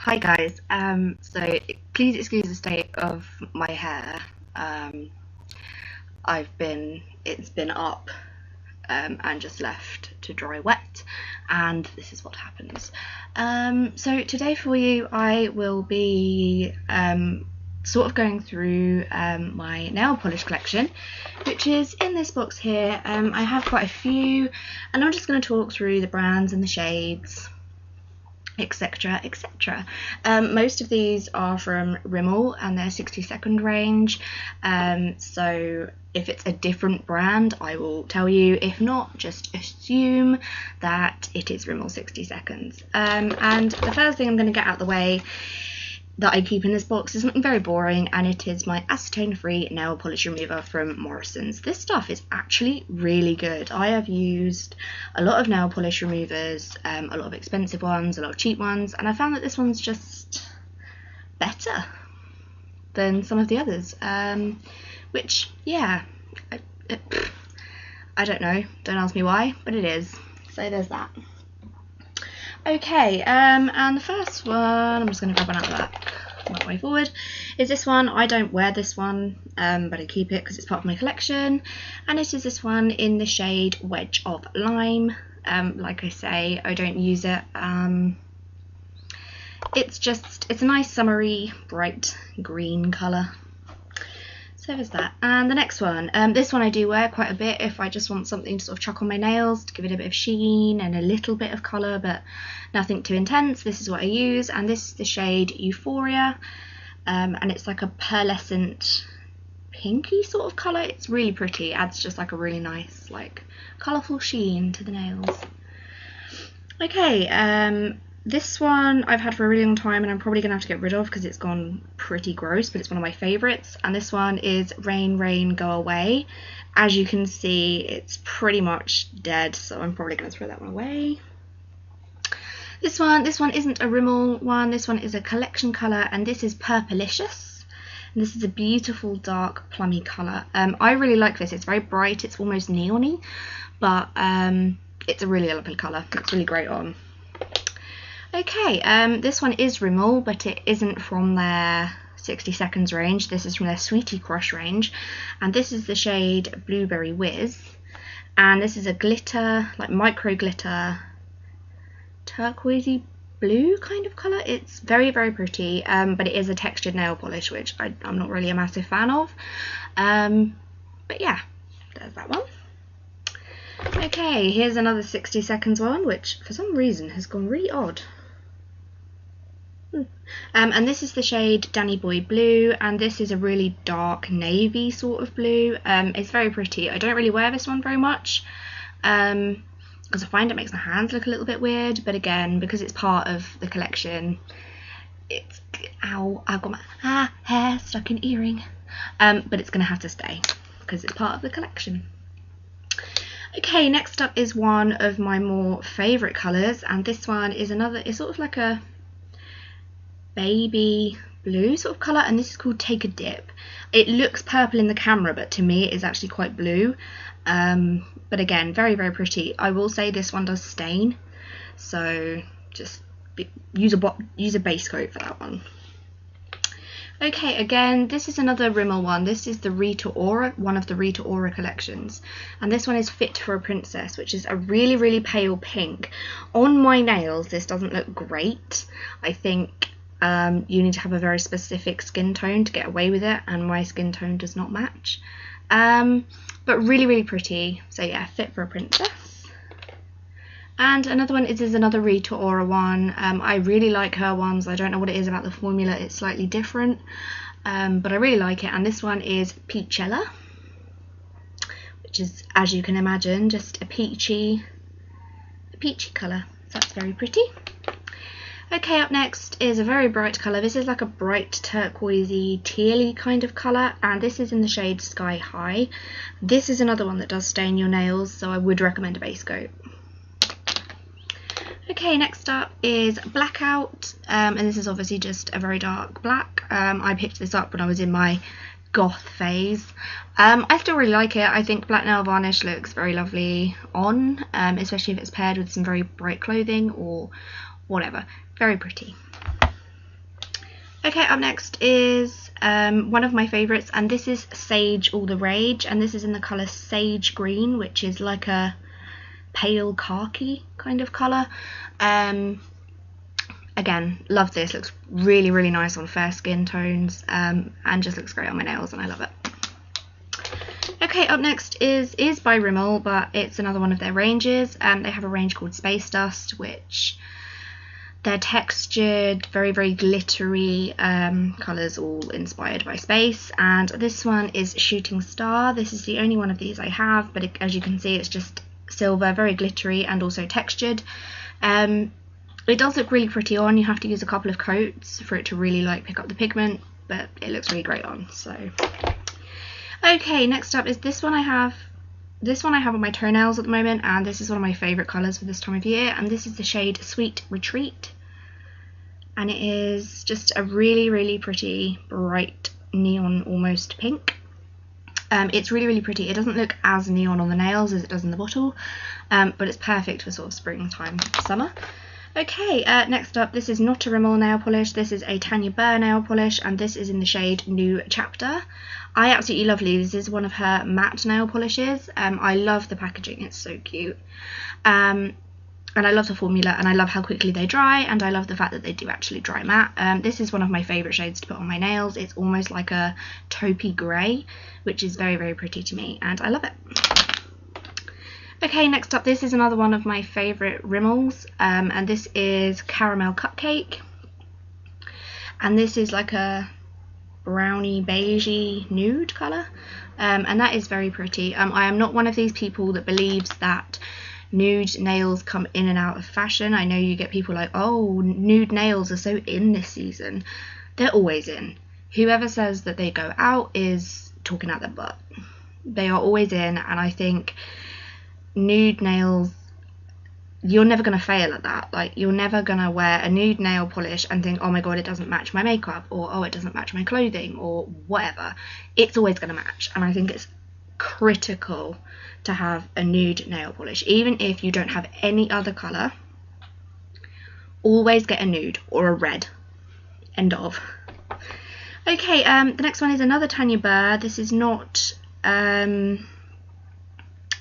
Hi guys, so please excuse the state of my hair. Um, it's been up and just left to dry wet, and this is what happens. So today for you, I will be sort of going through my nail polish collection, which is in this box here. I have quite a few, and I'm just going to talk through the brands and the shades, etc, etc. Most of these are from Rimmel and their 60-second range, so if it's a different brand I will tell you. If not, just assume that it is Rimmel 60 seconds. And the first thing I'm going to get out of the way that I keep in this box is something very boring, and it is my acetone-free nail polish remover from Morrison's. This stuff is actually really good. I have used a lot of nail polish removers, a lot of expensive ones, a lot of cheap ones, and I found that this one's just better than some of the others, which, yeah, I don't know, don't ask me why, but it is. So there's that. Okay, and the first one, I'm just going to grab one out of that way forward, is this one. I don't wear this one, but I keep it because it's part of my collection, and it is this one in the shade Wedge of Lime. Like I say, I don't use it. It's a nice summery bright green colour. So there's that. And the next one, this one I do wear quite a bit if I just want something to sort of chuck on my nails to give it a bit of sheen and a little bit of colour, but nothing too intense. This is what I use, and this is the shade Euphoria, and it's like a pearlescent pinky sort of colour. It's really pretty, adds just like a really nice like colourful sheen to the nails. Okay, this one I've had for a really long time, and I'm probably going to have to get rid of because it's gone pretty gross, but it's one of my favourites, and this one is Rain Rain Go Away. As you can see, it's pretty much dead, so I'm probably going to throw that one away. This one isn't a Rimmel one, this one is a collection colour, and this is Purplicious. And this is a beautiful dark plummy colour. I really like this. It's very bright, it's almost neon-y, but it's a really lovely colour. It's really great on. Okay, this one is Rimmel, but it isn't from their 60 seconds range. This is from their Sweetie Crush range, and this is the shade Blueberry Whiz, and this is a glitter, like micro glitter, turquoisey blue kind of colour. It's very, very pretty, but it is a textured nail polish, which I'm not really a massive fan of. But yeah, there's that one. Okay, here's another 60 seconds one, which for some reason has gone really odd. And this is the shade Danny Boy Blue, and this is a really dark navy sort of blue. It's very pretty. I don't really wear this one very much because I find it makes my hands look a little bit weird, but again, because it's part of the collection, it's, ow, I've got my hair stuck in earring, but it's gonna have to stay because it's part of the collection. Okay, next up is one of my more favourite colours, and this one is another, it's sort of like a baby blue sort of colour, and this is called Take a Dip. It looks purple in the camera, but to me it is actually quite blue, but again, very, very pretty. I will say this one does stain, so just use a base coat for that one. Okay, again, this is another Rimmel one. This is the Rita Ora, one of the Rita Ora collections, and this one is Fit for a Princess, which is a really, really pale pink. On my nails, this doesn't look great. I think you need to have a very specific skin tone to get away with it, and my skin tone does not match. But really, really pretty. So yeah, Fit for a Princess. And another one is another Rita Ora one. I really like her ones. I don't know what it is about the formula, it's slightly different, but I really like it. And this one is Peachella, which is, as you can imagine, just a peachy colour. So that's very pretty. Okay, up next is a very bright colour. This is like a bright turquoisey, tealy kind of colour, and this is in the shade Sky High. This is another one that does stain your nails, so I would recommend a base coat. Okay, next up is Blackout, and this is obviously just a very dark black. I picked this up when I was in my goth phase. I still really like it. I think black nail varnish looks very lovely on, especially if it's paired with some very bright clothing or whatever. Very pretty. Okay, up next is one of my favourites, and this is Sage All the Rage, and this is in the colour Sage Green, which is like a pale khaki kind of colour. Again, love this, looks really, really nice on fair skin tones, and just looks great on my nails, and I love it. Okay, up next is by Rimmel, but it's another one of their ranges. They have a range called Space Dust, which they're textured, very, very glittery colours, all inspired by space. And this one is Shooting Star. This is the only one of these I have, but as you can see, it's just silver, very glittery and also textured. It does look really pretty on. You have to use a couple of coats for it to really like pick up the pigment, but it looks really great on. So, okay, next up is this one I have. This one I have on my toenails at the moment, and this is one of my favourite colours for this time of year, and this is the shade Sweet Retreat, and it is just a really, really pretty, bright, neon, almost pink. It's really, really pretty. It doesn't look as neon on the nails as it does in the bottle, but it's perfect for sort of springtime, summer. Okay, next up, this is not a Rimmel nail polish. This is a Tanya Burr nail polish, and this is in the shade New Chapter. I absolutely love these. This is one of her matte nail polishes. I love the packaging, it's so cute. And I love the formula, and I love how quickly they dry, and I love the fact that they do actually dry matte. This is one of my favourite shades to put on my nails. It's almost like a taupey grey, which is very, very pretty to me, and I love it. Okay, next up, this is another one of my favourite Rimmels, and this is Caramel Cupcake, and this is like a browny beigey nude colour, and that is very pretty. I am not one of these people that believes that nude nails come in and out of fashion. I know you get people like, oh, nude nails are so in this season. They're always in. Whoever says that they go out is talking out their butt. They are always in, and I think nude nails, you're never going to fail at that. Like, you're never going to wear a nude nail polish and think, oh my god, it doesn't match my makeup, or oh, it doesn't match my clothing, or whatever. It's always going to match, and I think it's critical to have a nude nail polish. Even if you don't have any other colour, always get a nude or a red. End of. Okay, the next one is another Tanya Burr. This is not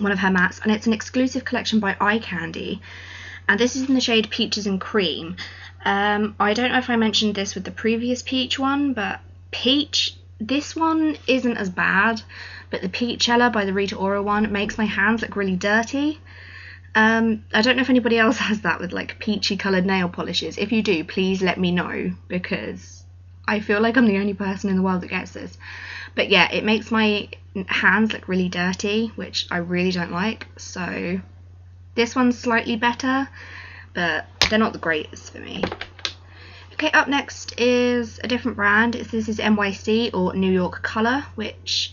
one of her mattes, and it's an exclusive collection by Eye Candy, and this is in the shade Peaches and Cream. I don't know if I mentioned this with the previous peach one, but peach, this one isn't as bad, but the Peachella by the Rita Ora one makes my hands look really dirty. I don't know if anybody else has that with like peachy coloured nail polishes. If you do, please let me know, because I feel like I'm the only person in the world that gets this. But yeah, it makes my hands look really dirty, which I really don't like. So this one's slightly better, but they're not the greatest for me. Okay, up next is a different brand. This is NYC, or New York Colour, which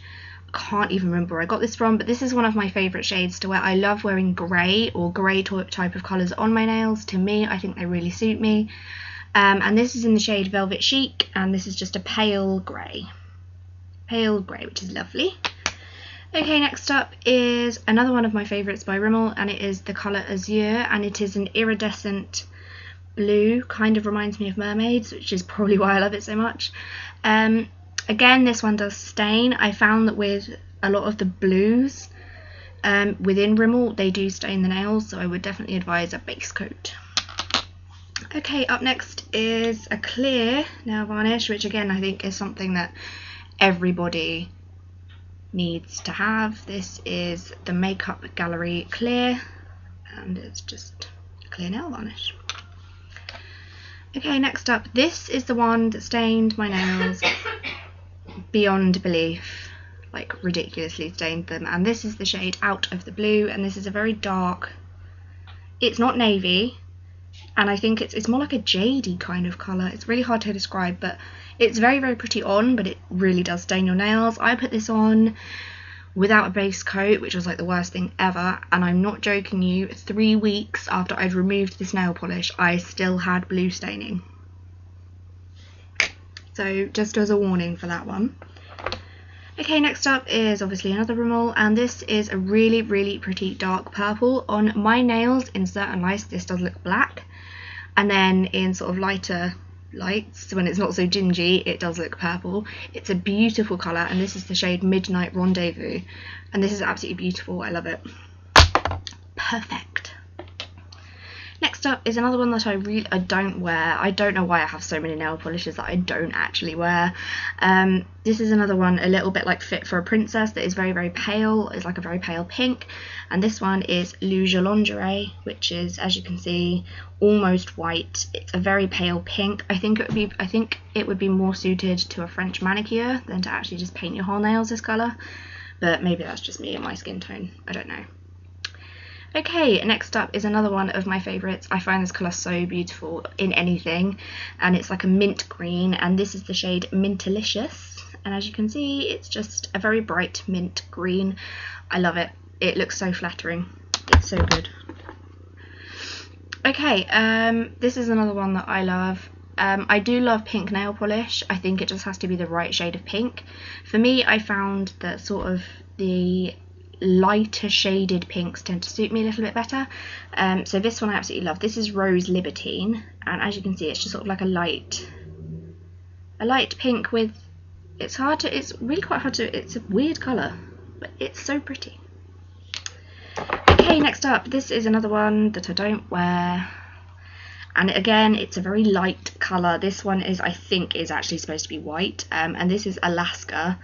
I can't even remember where I got this from, but this is one of my favourite shades to wear. I love wearing grey or grey type of colours on my nails. To me, I think they really suit me. And this is in the shade Velvet Chic, and this is just a pale grey, which is lovely. Okay, next up is another one of my favourites by Rimmel, and it is the colour Azure, and it is an iridescent blue, kind of reminds me of mermaids, which is probably why I love it so much. Again, this one does stain. I found that with a lot of the blues within Rimmel, they do stain the nails, so I would definitely advise a base coat. Okay, up next is a clear nail varnish, which again I think is something that everybody needs to have. This is the Makeup Gallery Clear, and it's just a clear nail varnish. Okay, next up, this is the one that stained my nails beyond belief, like ridiculously stained them, and this is the shade Out of the Blue, and this is a very dark, it's not navy, and I think it's more like a jadey kind of colour. It's really hard to describe, but it's very, very pretty on, but it really does stain your nails. I put this on without a base coat, which was like the worst thing ever, and I'm not joking you, 3 weeks after I'd removed this nail polish, I still had blue staining. So just as a warning for that one. Okay, next up is obviously another Rimmel, and this is a really, really pretty dark purple. On my nails, in certain lights, this does look black, and then in sort of lighter lights, when it's not so dingy, it does look purple. It's a beautiful colour, and this is the shade Midnight Rendezvous, and this is absolutely beautiful. I love it. Perfect. Next up is another one that I don't wear. I don't know why I have so many nail polishes that I don't actually wear. This is another one a little bit like Fit for a Princess that is very, very pale. It's like a very pale pink. And this one is Luge Lingerie, which is, as you can see, almost white. It's a very pale pink. I think it would be more suited to a French manicure than to actually just paint your whole nails this colour. But maybe that's just me and my skin tone. I don't know. Okay, next up is another one of my favourites. I find this colour so beautiful in anything, and it's like a mint green, and this is the shade Mintalicious, and as you can see, it's just a very bright mint green. I love it. It looks so flattering. It's so good. Okay, this is another one that I love. I do love pink nail polish. I think it just has to be the right shade of pink. For me, I found that sort of the lighter shaded pinks tend to suit me a little bit better. So this one I absolutely love. This is Rose Libertine, and as you can see, it's just sort of like a light pink with, it's really quite hard to, it's a weird colour, but it's so pretty. Okay, next up, this is another one that I don't wear, and again, it's a very light colour. This one is, I think, is actually supposed to be white, and this is Alaska.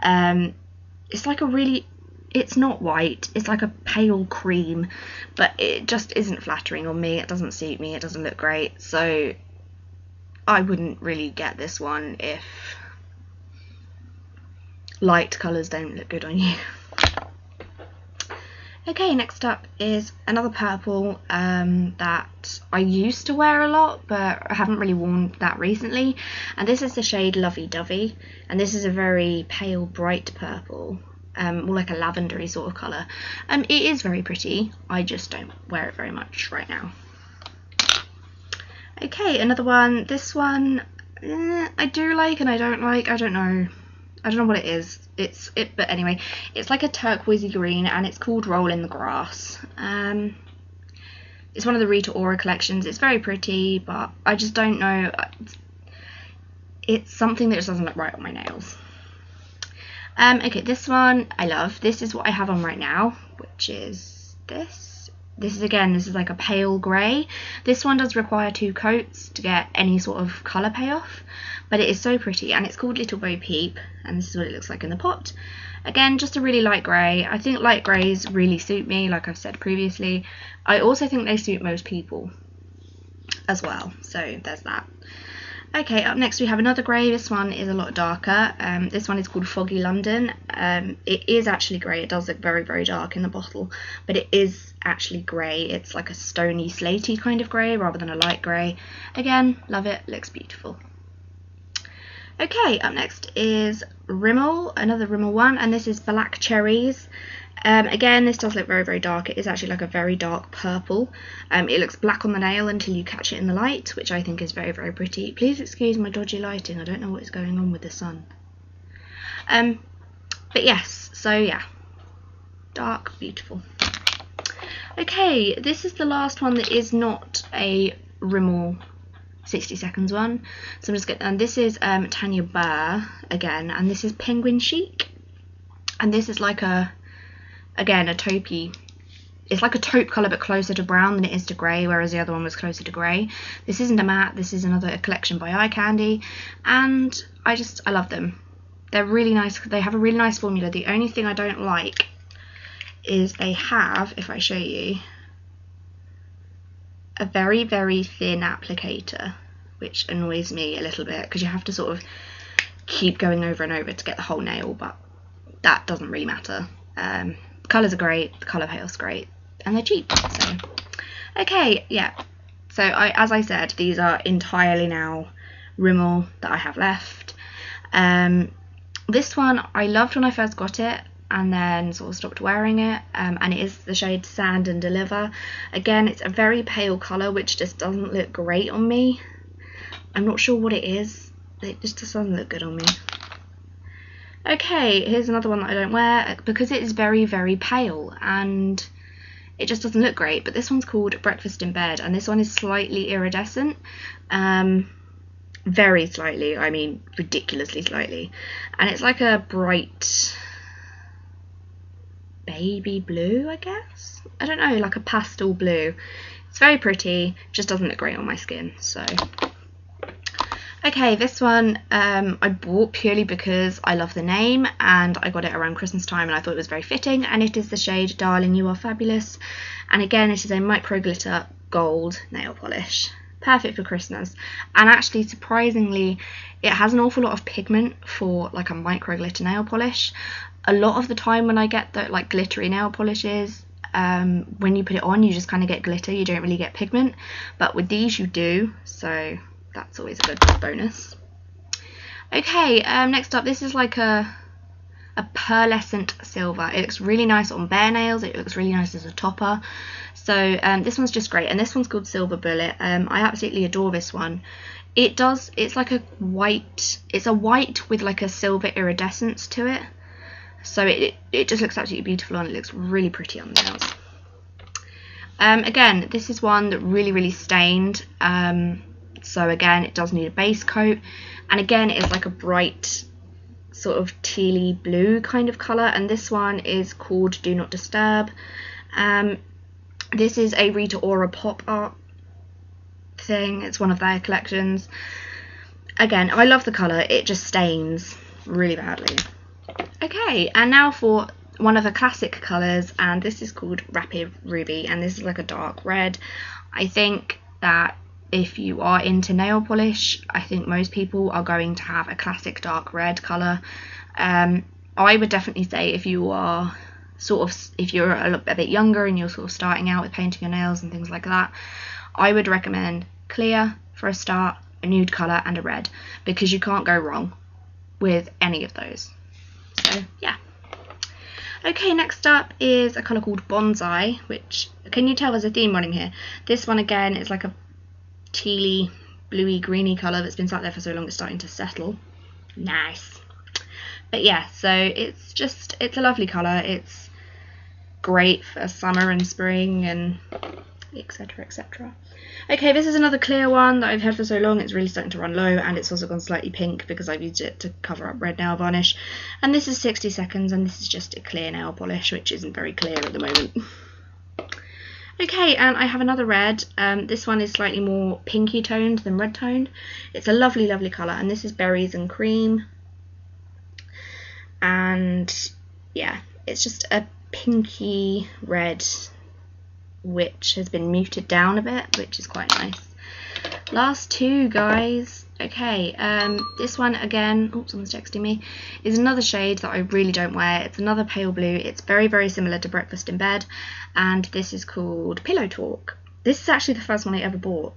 It's like a really, it's not white, it's like a pale cream, but it just isn't flattering on me. It doesn't suit me, it doesn't look great, so I wouldn't really get this one if light colours don't look good on you. Okay, next up is another purple that I used to wear a lot, but I haven't really worn that recently, and this is the shade Lovey Dovey, and this is a very pale bright purple. More like a lavendery sort of colour. It is very pretty, I just don't wear it very much right now. Okay, another one. This one I do like and I don't like. I don't know what it is. But anyway, it's like a turquoisey green, and it's called Roll in the Grass. It's one of the Rita Ora collections. It's very pretty, but I just don't know. It's something that just doesn't look right on my nails. Okay, this one I love. This is what I have on right now, which is this. This is like a pale grey. This one does require 2 coats to get any sort of colour payoff, but it is so pretty, and it's called Little Bo Peep, and this is what it looks like in the pot. Again, just a really light grey. I think light greys really suit me, like I've said previously. I also think they suit most people as well, so there's that. Okay, up next we have another grey. This one is a lot darker. This one is called Foggy London. It is actually grey. It does look very, very dark in the bottle, but it is actually grey. It's like a stony, slaty kind of grey rather than a light grey. Again, love it. Looks beautiful. Okay, up next is Rimmel, another Rimmel one, and this is Black Cherries. Again, this does look very, very dark. It is actually like a very dark purple. It looks black on the nail until you catch it in the light, which I think is very, very pretty. Please excuse my dodgy lighting. I don't know what is going on with the sun. But yes, so yeah, dark, beautiful. Okay, this is the last one that is not a Rimmel 60 seconds one. So I'm just going, and this is Tanya Burr again, and this is Penguin Chic, and this is like a taupey. It's like a taupe colour but closer to brown than it is to grey, whereas the other one was closer to grey. This isn't a matte, this is another collection by Eye Candy, and I love them. They're really nice. They have a really nice formula. The only thing I don't like is they have, if I show you, a very, very thin applicator, which annoys me a little bit because you have to sort of keep going over and over to get the whole nail, but that doesn't really matter. Colours are great, the colour payoff's great, and they're cheap. So okay, yeah, so as I said, these are entirely now Rimmel that I have left. This one I loved when I first got it, and then sort of stopped wearing it, and it is the shade Sand and Deliver. Again, it's a very pale colour which just doesn't look great on me. I'm not sure what it is, it just doesn't look good on me. Okay, here's another one that I don't wear because it is very, very pale and it just doesn't look great, but this one's called Breakfast in Bed, and this one is slightly iridescent. very slightly, I mean ridiculously slightly, and it's like a bright baby blue, I guess, I don't know, like a pastel blue. It's very pretty, just doesn't look great on my skin. So okay, this one I bought purely because I love the name and I got it around Christmas time and I thought it was very fitting, and it is the shade Darling You Are Fabulous, and again it is a micro glitter gold nail polish, perfect for Christmas. And actually, surprisingly, it has an awful lot of pigment for like a micro glitter nail polish. A lot of the time when I get the like glittery nail polishes, when you put it on you just kind of get glitter, you don't really get pigment, but with these you do, so that's always a good bonus. Okay, next up, this is like a pearlescent silver. It looks really nice on bare nails, it looks really nice as a topper. So this one's just great, and this one's called Silver Bullet. I absolutely adore this one. It's like a white, it's a white with like a silver iridescence to it. So it just looks absolutely beautiful and it looks really pretty on the nails. Again, this is one that really stained. So again, it does need a base coat. And again, it's like a bright sort of tealy blue kind of colour. And this one is called Do Not Disturb. This is a Rita Ora pop art thing. It's one of their collections. Again, I love the colour. It just stains really badly. Okay, and now for one of the classic colours, and this is called Rapid Ruby, and this is like a dark red. I think that if you are into nail polish, I think most people are going to have a classic dark red colour. I would definitely say if you are if you're a bit younger and you're sort of starting out with painting your nails and things like that, I would recommend clear for a start, a nude colour and a red, because you can't go wrong with any of those. So yeah. Okay, next up is a colour called Bonsai, which, can you tell there's a theme running here? This one again is like a tealy, bluey, greeny colour that's been sat there for so long it's starting to settle. Nice. But yeah, so it's a lovely colour. It's great for summer and spring and etc, etc. Okay, this is another clear one that I've had for so long it's really starting to run low, and it's also gone slightly pink because I've used it to cover up red nail varnish. And this is 60 seconds, and this is just a clear nail polish, which isn't very clear at the moment. Okay, and I have another red. This one is slightly more pinky toned than red toned. It's a lovely colour, and this is Berries and Cream. And yeah, it's just a pinky red which has been muted down a bit, which is quite nice. Last two, guys. Okay, this one again, oh, someone's texting me, is another shade that I really don't wear. It's another pale blue. It's very similar to Breakfast in Bed, and this is called Pillow Talk. This is actually the first one I ever bought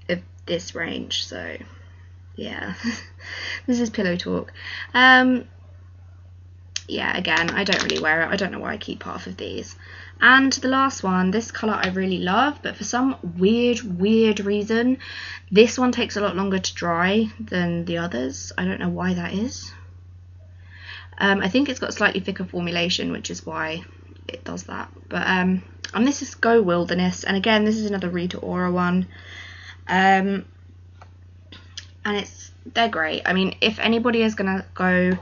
of this range, so yeah. This is Pillow Talk. Yeah, again, I don't really wear it. I don't know why I keep half of these. And the last one, this colour I really love, but for some weird reason, this one takes a lot longer to dry than the others. I don't know why that is. I think it's got slightly thicker formulation, which is why it does that. But and this is Go Wilderness, and again, this is another Rita Ora one. And they're great. I mean, if anybody is gonna go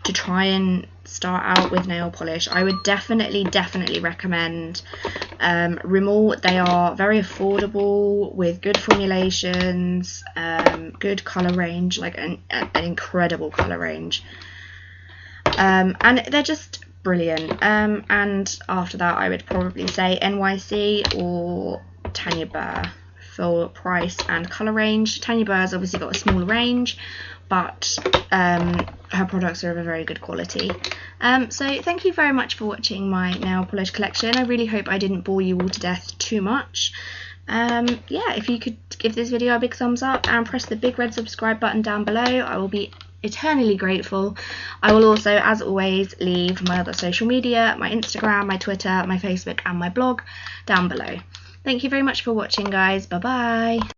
to try and start out with nail polish, I would definitely recommend Rimmel. They are very affordable with good formulations, good colour range, like an incredible colour range, and they're just brilliant. And after that, I would probably say NYC or Tanya Burr for price and colour range. Tanya Burr's obviously got a smaller range, but her products are of a very good quality. So thank you very much for watching my nail polish collection. I really hope I didn't bore you all to death too much. Yeah, if you could give this video a big thumbs up and press the big red subscribe button down below, I will be eternally grateful. I will also, as always, leave my other social media, my Instagram, my Twitter, my Facebook and my blog down below. Thank you very much for watching, guys. Bye bye.